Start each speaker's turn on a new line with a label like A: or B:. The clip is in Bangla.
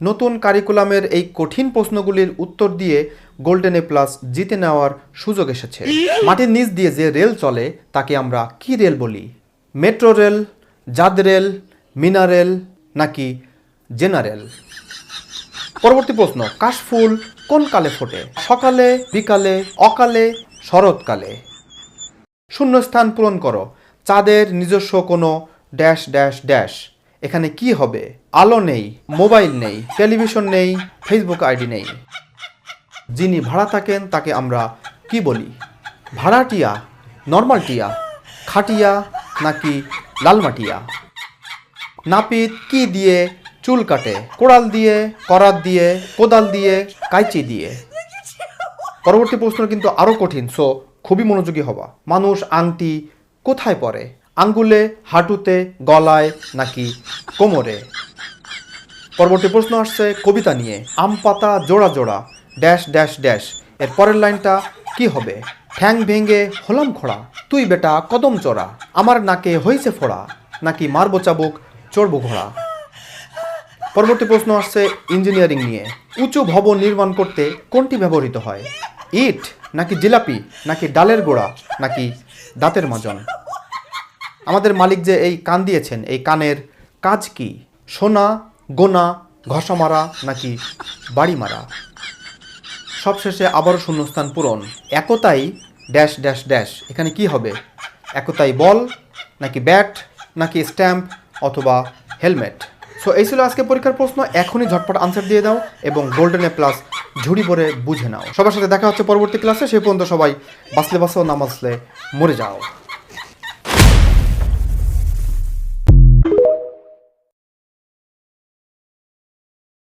A: নতুন কারিকুলামের এই কঠিন প্রশ্নগুলির উত্তর দিয়ে গোল্ডেন এ প্লাস জিতে নেওয়ার সুযোগ এসেছে। মাটির নিচ দিয়ে যে রেল চলে তাকে আমরা কি রেল বলি? মেট্রো রেল, জাদ রেল, মিনারেল নাকি জেনারেল? পরবর্তী প্রশ্ন, কাশফুল কোন কালে ফোটে? সকালে, বিকালে, অকালে, শরৎকালে? শূন্যস্থান পূরণ করো। চাঁদের নিজস্ব কোনো ড্যাশ ড্যাশ ড্যাশ। এখানে কি হবে? আলো নেই, মোবাইল নেই, টেলিভিশন নেই, ফেসবুক আইডি নেই। যিনি ভাড়া থাকেন তাকে আমরা কি বলি? ভাড়াটিয়া, নর্মাল টিয়া, খাটিয়া নাকি লালমাটিয়া? নাপিত কি দিয়ে চুল কাটে? কোড়াল দিয়ে, করাত দিয়ে, কোদাল দিয়ে, কাইচি দিয়ে? পরবর্তী প্রশ্ন কিন্তু আরও কঠিন, সো খুবই মনোযোগী হবা। মানুষ আংটি কোথায় পরে? আঙ্গুলে, হাঁটুতে, গলায় নাকি কোমরে? পরবর্তী প্রশ্ন আসছে কবিতা নিয়ে। আম পাতা জোড়া জোড়া ড্যাশ ড্যাশ ড্যাশ। এর পরের লাইনটা কি হবে? ঠ্যাং ভেঙে হলাম খোড়া, তুই বেটা কদম চড়া, আমার নাকে হয়েছে ফোড়া, নাকি মারবো চাবুক চড়বো ঘোড়া? পরবর্তী প্রশ্ন আসছে ইঞ্জিনিয়ারিং নিয়ে। উঁচু ভবন নির্মাণ করতে কোনটি ব্যবহৃত হয়? ইট নাকি জিলাপি নাকি ডালের গোড়া নাকি দাঁতের মাজন? আমাদের মালিক যে এই কান দিয়েছেন, এই কানের কাজ কি? শোনা, গোনা, ঘষা মারা নাকি বাড়ি মারা? সবশেষে আবারও শূন্যস্থান পূরণ। একতাই ড্যাশ ড্যাশ ড্যাশ। এখানে কি হবে? একতাই বল নাকি ব্যাট নাকি স্ট্যাম্প অথবা হেলমেট? সো এই ছিল আজকে পরীক্ষার প্রশ্ন। এখনই ঝটপট আনসার দিয়ে দাও এবং গোল্ডেন এ প্লাস ঝুড়ি ভরে বুঝে নাও। সবার সাথে দেখা হচ্ছে পরবর্তী ক্লাসে। সেই পর্যন্ত সবাই বাঁচলে বাঁচো, না বাঁচলে মরে যাও।